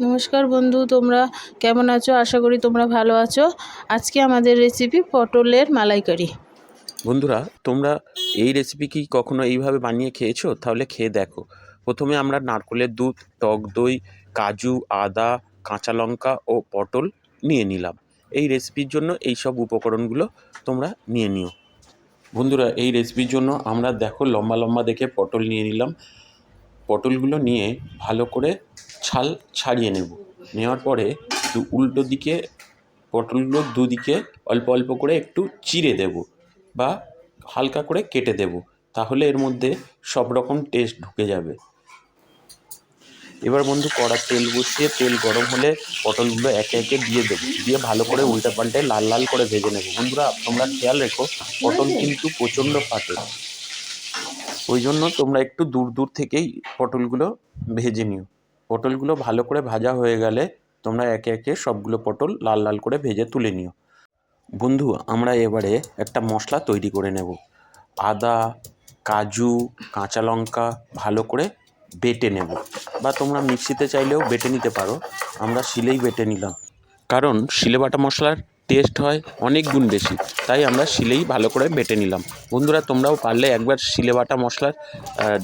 নমস্কার বন্ধু, তোমরা কেমন আছো? আশা করি তোমরা ভালো আছো। আজকে আমাদের রেসিপি পটলের মালাইকারি। বন্ধুরা, তোমরা এই রেসিপি কি কখনো এইভাবে বানিয়ে খেয়েছো? তাহলে খেয়ে দেখো। প্রথমে আমরা নারকেলের দুধ, টক দই, কাজু, আদা, কাঁচা লঙ্কা ও পটল নিয়ে নিলাম। এই রেসিপির জন্য এই সব উপকরণগুলো তোমরা নিয়ে নিও। বন্ধুরা, এই রেসিপির জন্য আমরা দেখো লম্বা লম্বা দেখে পটল নিয়ে নিলাম। পটলগুলো নিয়ে ভালো করে ছাল ছাড়িয়ে নেব। নেওয়ার পরে উল্টো দিকে পটলগুলো দুদিকে অল্প অল্প করে একটু চিড়ে দেব বা হালকা করে কেটে দেব, তাহলে এর মধ্যে সব রকম টেস্ট ঢুকে যাবে। এবার বন্ধু, কড়া তেল বসিয়ে তেল গরম হলে পটলগুলো একে একে দিয়ে দেবো। দিয়ে ভালো করে উল্টে পাল্টে লাল লাল করে ভেজে নেব। বন্ধুরা, তোমরা খেয়াল রেখো, পটল কিন্তু প্রচণ্ড ফাটে, ওই জন্য তোমরা একটু দূর দূর থেকেই পটলগুলো ভেজে নিও। পটলগুলো ভালো করে ভাজা হয়ে গেলে তোমরা একে একে সবগুলো পটল লাল লাল করে ভেজে তুলে নিও। বন্ধু, আমরা এবারে একটা মশলা তৈরি করে নেব। আদা, কাজু, কাঁচা লঙ্কা ভালো করে বেটে নেব, বা তোমরা মিক্সিতে চাইলেও বেটে নিতে পারো। আমরা শিলেই বেটে নিলাম, কারণ শিলে বাটা মশলার টেস্ট হয় অনেক গুণ বেশি, তাই আমরা শিলেই ভালো করে বেটে নিলাম। বন্ধুরা, তোমরাও পারলে একবার শিলে বাটা মশলার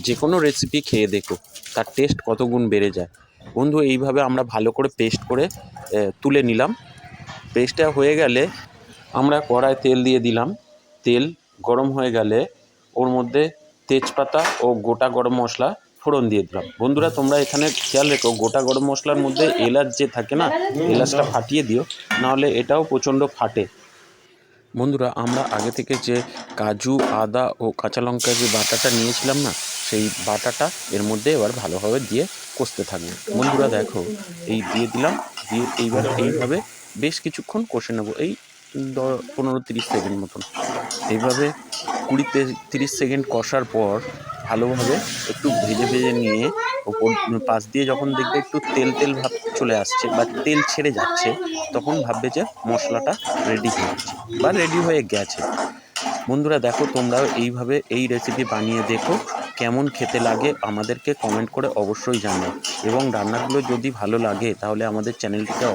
যে কোনো রেসিপি খেয়ে দেখো, তার টেস্ট কত গুণ বেড়ে যায়। বন্ধু, এইভাবে আমরা ভালো করে পেস্ট করে তুলে নিলাম। পেস্টটা হয়ে গেলে আমরা কড়ায় তেল দিয়ে দিলাম। তেল গরম হয়ে গেলে ওর মধ্যে তেজপাতা ও গোটা গরম মশলা ফোড়ন দিয়ে দিলাম। বন্ধুরা, তোমরা এখানে খেয়াল রেখো, গোটা গরম মশলার মধ্যে এলাচ যে থাকে না, এলাচটা ফাটিয়ে দিও, নাহলে এটাও প্রচণ্ড ফাটে। বন্ধুরা, আমরা আগে থেকে যে কাজু, আদা ও কাঁচা লঙ্কা যে বাটাটা নিয়েছিলাম না, সেই বাটাটা এর মধ্যে এবার ভালোভাবে দিয়ে কষতে থাকবো। বন্ধুরা দেখো, এই দিয়ে দিলাম। দিয়ে এইবার এইভাবে বেশ কিছুক্ষণ কষে নেব, এই 15-30 সেকেন্ড মতন। এইভাবে 20-30 সেকেন্ড কষার পর ভালোভাবে একটু ভেজে ভেজে নিয়ে ওপর পাশ দিয়ে যখন দেখবে একটু তেল তেল ভাব চলে আসছে বা তেল ছেড়ে যাচ্ছে, তখন ভাববে যে মশলাটা রেডি হয়ে গেছে বা রেডি হয়ে গেছে। বন্ধুরা দেখো, তোমরাও এইভাবে এই রেসিপি বানিয়ে দেখো, কেমন খেতে লাগে আমাদেরকে কমেন্ট করে অবশ্যই জানাও। এবং রান্নাগুলো যদি ভালো লাগে তাহলে আমাদের চ্যানেলটিকে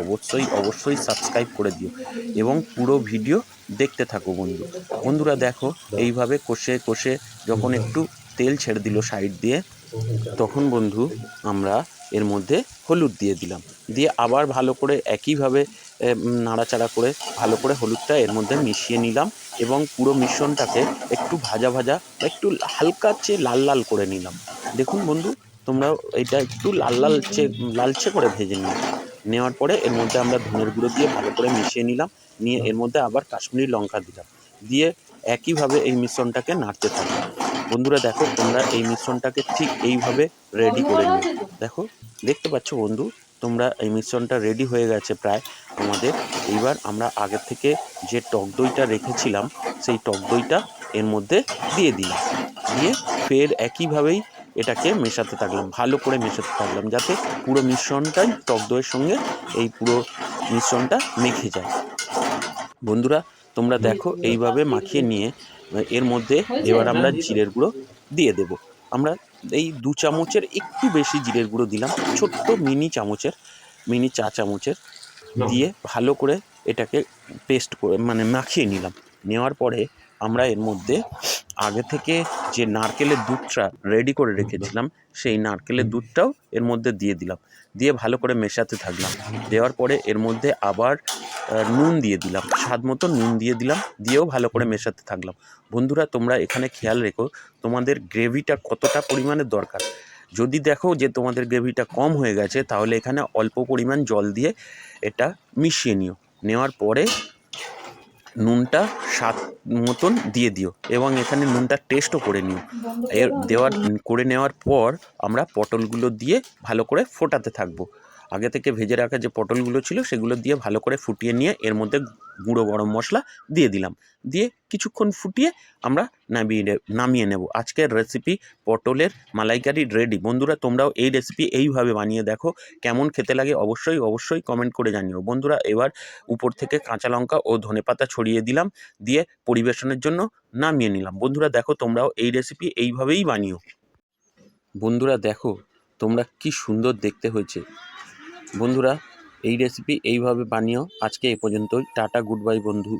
অবশ্যই সাবস্ক্রাইব করে দিও এবং পুরো ভিডিও দেখতে থাকো বন্ধুরা দেখো, এইভাবে কষে কষে যখন একটু তেল ছেড়ে দিল সাইড দিয়ে, তখন বন্ধু আমরা এর মধ্যে হলুদ দিয়ে দিলাম। দিয়ে আবার ভালো করে একইভাবে নাড়াচাড়া করে ভালো করে হলুদটা এর মধ্যে মিশিয়ে নিলাম এবং পুরো মিশ্রণটাকে একটু ভাজা ভাজা বা একটু হালকা চেয়ে লাল লাল করে নিলাম। দেখুন বন্ধু, তোমরাও এটা একটু লালচে করে ভেজে নেওয়ার পরে এর মধ্যে আমরা ধনের গুঁড়ো দিয়ে ভালো করে মিশিয়ে নিলাম। নিয়ে এর মধ্যে আবার কাশ্মীরি লঙ্কা দিলাম। দিয়ে একইভাবে এই মিশ্রণটাকে নাড়তে থাকলাম। বন্ধুরা দেখো, তোমরা এই মিশ্রণটাকে ঠিক এইভাবে রেডি করে নিও। দেখো, দেখতে পাচ্ছ বন্ধু, তোমরা এই মিশ্রণটা রেডি হয়ে গেছে প্রায় আমাদের। এইবার আমরা আগে থেকে যে টক দইটা রেখেছিলাম, সেই টক দইটা এর মধ্যে দিয়ে দিলাম। দিয়ে ফের একইভাবেই এটাকে মেশাতে থাকলাম, ভালো করে মেশাতে থাকলাম, যাতে পুরো মিশ্রণটাই টক দইয়ের সঙ্গে এই পুরো মিশ্রণটা মেখে যায়। বন্ধুরা, তোমরা দেখো এইভাবে মাখিয়ে নিয়ে এর মধ্যে এবার আমরা জিরের গুঁড়ো দিয়ে দেব। আমরা এই 2 চামচের একটু বেশি জিরের গুঁড়ো দিলাম, ছোট্ট মিনি চা চামচের দিয়ে ভালো করে এটাকে পেস্ট করে মাখিয়ে নিলাম। নেওয়ার পরে আমরা এর মধ্যে আগে থেকে যে নারকেলের দুধটা রেডি করে রেখেছিলাম, সেই নারকেলের দুধটাও এর মধ্যে দিয়ে দিলাম। দিয়ে ভালো করে মেশাতে থাকলাম। দেওয়ার পরে এর মধ্যে আবার নুন দিয়ে দিলাম, স্বাদ মতো নুন দিয়ে দিলাম। দিয়েও ভালো করে মেশাতে থাকলাম। বন্ধুরা, তোমরা এখানে খেয়াল রেখো, তোমাদের গ্রেভিটা কতটা পরিমাণে দরকার। যদি দেখো যে তোমাদের গ্রেভিটা কম হয়ে গেছে, তাহলে এখানে অল্প পরিমাণ জল দিয়ে এটা মিশিয়ে নিও। নেওয়ার পরে নুনটা স্বাদ মতন দিয়ে দিও এবং এখানে নুনটা টেস্টও করে নিও। করে নেওয়ার পর আমরা পটলগুলো দিয়ে ভালো করে ফোটাতে থাকবো। আগে থেকে ভেজে রাখা যে পটলগুলো ছিল সেগুলো দিয়ে ভালো করে ফুটিয়ে নিয়ে এর মধ্যে গুঁড়ো গরম মশলা দিয়ে দিলাম। দিয়ে কিছুক্ষণ ফুটিয়ে আমরা নামিয়ে নেব। আজকের রেসিপি পটলের মালাইকারি রেডি। বন্ধুরা, তোমরাও এই রেসিপি এইভাবে বানিয়ে দেখো, কেমন খেতে লাগে অবশ্যই কমেন্ট করে জানিও। বন্ধুরা, এবার উপর থেকে কাঁচা লঙ্কা ও ধনেপাতা ছড়িয়ে দিলাম। দিয়ে পরিবেশনের জন্য নামিয়ে নিলাম। বন্ধুরা দেখো, তোমরাও এই রেসিপি এইভাবেই বানিও। বন্ধুরা দেখো, তোমরা কি সুন্দর দেখতে হয়েছে। বন্ধুরা এই রেসিপি এইভাবে বানিও। আজকে এ পর্যন্তই। টাটা, গুড বাই বন্ধু।